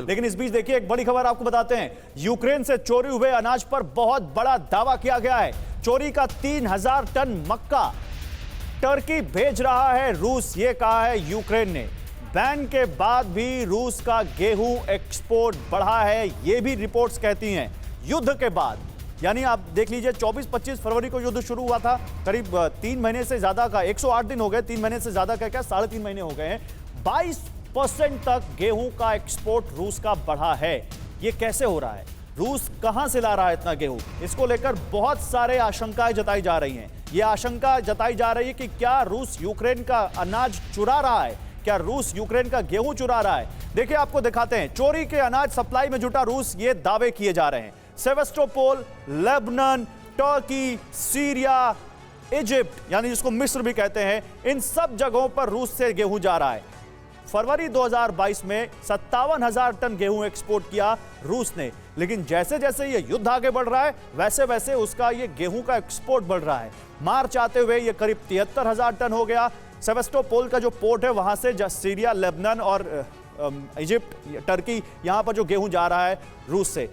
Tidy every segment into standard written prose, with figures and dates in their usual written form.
लेकिन इस बीच देखिए एक बड़ी खबर आपको बताते हैं। यूक्रेन से चोरी हुए अनाज पर बहुत बड़ा दावा किया गया है। चोरी का 3000 टन मक्का टर्की भेज रहा है रूस, ये कहा है यूक्रेन ने। बैन के बाद भी रूस का गेहूं एक्सपोर्ट बढ़ा है, ये भी रिपोर्ट्स कहती हैं। युद्ध के बाद, यानी आप देख लीजिए 24-25 फरवरी को युद्ध शुरू हुआ था, करीब 3 महीने से ज्यादा का, 108 दिन हो गए, 3 महीने से ज्यादा का क्या 3.5 महीने हो गए हैं। 22% तक गेहूं का एक्सपोर्ट रूस का बढ़ा है। ये कैसे हो रहा है? रूस कहां से ला रहा है इतना गेहूं? इसको लेकर बहुत सारे आशंकाएं जताई जा रही हैं। यह आशंका जताई जा रही है कि क्या रूस यूक्रेन का अनाज चुरा रहा है, क्या रूस यूक्रेन का गेहूं चुरा रहा है। देखिए आपको दिखाते हैं, चोरी के अनाज सप्लाई में जुटा रूस, ये दावे किए जा रहे हैं। सेवेस्टोपोल, लेबनान, टर्की, सीरिया, इजिप्ट यानी जिसको मिस्र भी कहते हैं, इन सब जगहों पर रूस से गेहूं जा रहा है। फरवरी 2022 में 57,000 टन गेहूं एक्सपोर्ट किया रूस ने, लेकिन जैसे जैसे ये युद्ध आगे बढ़ रहा है वैसे वैसे उसका ये गेहूं का एक्सपोर्ट बढ़ रहा है। मार्च आते हुए ये करीब 73,000 टन हो गया। सेवेस्टोपोल का जो पोर्ट है वहां से सीरिया, लेबनान और इजिप्ट, टर्की, यहां पर जो गेहूं जा रहा है रूस से,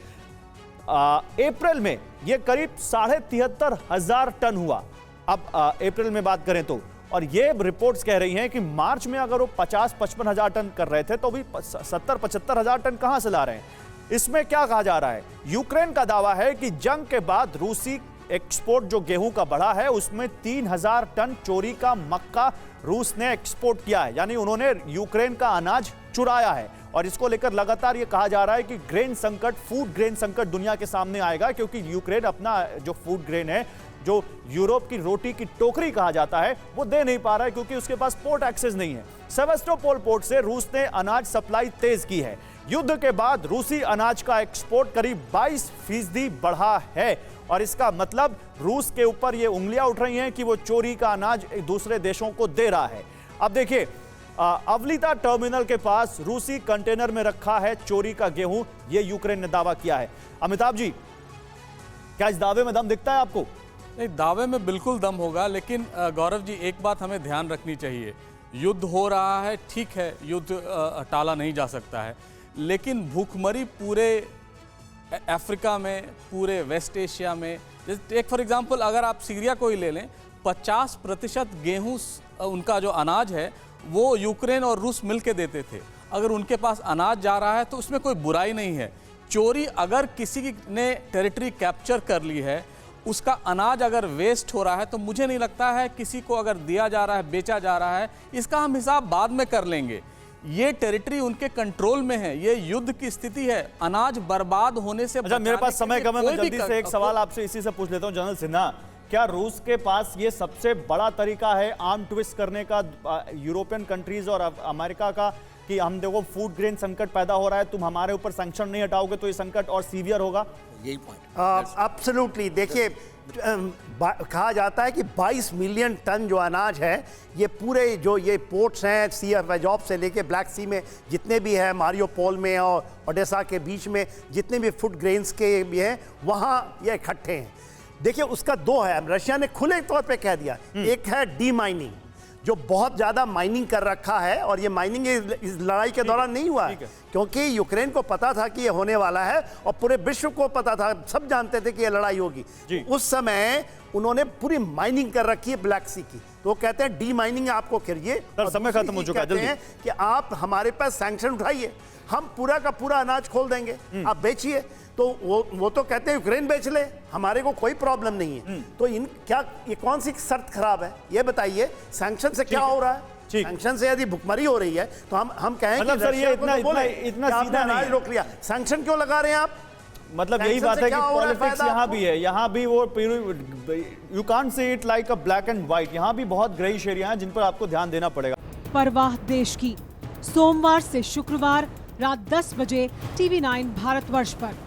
अप्रैल में ये करीब 73,500 टन हुआ। अब अप्रैल में बात करें तो, और ये रिपोर्ट्स कह रही हैं कि मार्च में अगर वो 50-55 टन कर रहे थे तो अभी 70-75 टन कहां से ला रहे हैं। इसमें क्या कहा जा रहा है? यूक्रेन का दावा है कि जंग के बाद रूसी एक्सपोर्ट जो गेहूं का बढ़ा है उसमें 3000 टन चोरी का मक्का रूस ने एक्सपोर्ट किया है, यानी उन्होंने यूक्रेन का अनाज चुराया है। और इसको लेकर लगातार ये कहा जा रहा है कि ग्रेन संकट, फूड ग्रेन संकट दुनिया के सामने आएगा, क्योंकि यूक्रेन अपना जो फूड ग्रेन है, जो यूरोप की रोटी की टोकरी कहा जाता है, वो दे नहीं पा रहा है क्योंकि उसके पास पोर्ट एक्सेस नहीं है। सेवेस्टोपोल पोर्ट से रूस ने अनाज सप्लाई तेज की है। युद्ध के बाद रूसी अनाज का एक्सपोर्ट करीब 22% बढ़ा है, और इसका मतलब रूस के ऊपर ये उंगलियां उठ रही हैं कि वो चोरी का अनाज दूसरे देशों को दे रहा है। अब देखिए, अवलिता टर्मिनल के पास रूसी कंटेनर में रखा है चोरी का गेहूं, ये यूक्रेन ने दावा किया है। अमिताभ जी, क्या इस दावे में दम दिखता है आपको? नहीं, दावे में बिल्कुल दम होगा, लेकिन गौरव जी एक बात हमें ध्यान रखनी चाहिए। युद्ध हो रहा है, ठीक है, युद्ध टाला नहीं जा सकता है, लेकिन भूखमरी पूरे अफ्रीका में, पूरे वेस्ट एशिया में, एक फॉर एग्जांपल अगर आप सीरिया को ही ले लें, 50% गेहूं उनका जो अनाज है वो यूक्रेन और रूस मिलके देते थे। अगर उनके पास अनाज जा रहा है तो उसमें कोई बुराई नहीं है। चोरी, अगर किसी ने टेरिटरी कैप्चर कर ली है, उसका अनाज अगर वेस्ट हो रहा है, तो मुझे नहीं लगता है किसी को अगर दिया जा रहा है, बेचा जा रहा है, इसका हम हिसाब बाद में कर लेंगे। ये टेरिटरी उनके कंट्रोल में है, ये युद्ध की स्थिति है, अनाज बर्बाद होने से। अच्छा, मेरे पास समय कम है, मैं जल्दी से एक सवाल आपसे इसी से पूछ लेता हूं। जनरल सिन्हा, क्या रूस के पास ये सबसे बड़ा तरीका है आर्म ट्विस्ट करने का यूरोपियन कंट्रीज और अमेरिका का, कि हम देखो फूड ग्रेन संकट पैदा हो रहा है, तुम हमारे ऊपर सैंक्शन नहीं हटाओगे तो ये संकट और सीवियर होगा? यही पॉइंट। एब्सोल्युटली। देखिए, कहा जाता है कि 22 मिलियन टन जो अनाज है, ये पूरे जो ये पोर्ट्स हैं, सी ऑफ एजॉब से लेके ब्लैक सी में जितने भी हैं, मारियोपोल में और ओडेसा के बीच में जितने भी फूड ग्रेन्स के भी हैं, वहाँ ये इकट्ठे हैं। देखिए, उसका 2 है। रशिया ने खुले तौर पे कह दिया, एक है डी माइनिंग, जो बहुत ज़्यादा माइनिंग कर रखा है, और ये माइनिंग इस लड़ाई के दौरान नहीं हुआ है, क्योंकि यूक्रेन को पता था कि ये होने वाला है और पूरे विश्व को पता था, सब जानते थे कि ये लड़ाई होगी। उस समय उन्होंने पूरी माइनिंग कर रखी है ब्लैक सी की, तो कहते हैं डी माइनिंग आपको करिए। समय खत्म हो चुका है, जल्दी कि आप हमारे पास सैंक्शन उठाइए, हम पूरा का पूरा अनाज खोल देंगे, आप बेचिए। तो वो तो कहते हैं यूक्रेन बेच ले, हमारे को कोई प्रॉब्लम नहीं है। तो ये कौन सी शर्त खराब है, ये बताइए। सैंक्शन से क्या हो रहा है? सैंक्शन से यदि भुखमरी हो रही है तो हम कहें मतलब सर ये इतना सीधा नहीं रोक लिया, सैंक्शन क्यों लगा रहे हैं आप? मतलब यही बात है कि पॉलिटिक्स यहाँ भी है, यहाँ भी वो you can't see it like a black and white, यहाँ भी बहुत ग्रेइश एरिया है जिन पर आपको ध्यान देना पड़ेगा। परवाह देश की, सोमवार से शुक्रवार रात 10 बजे TV9 भारतवर्ष पर।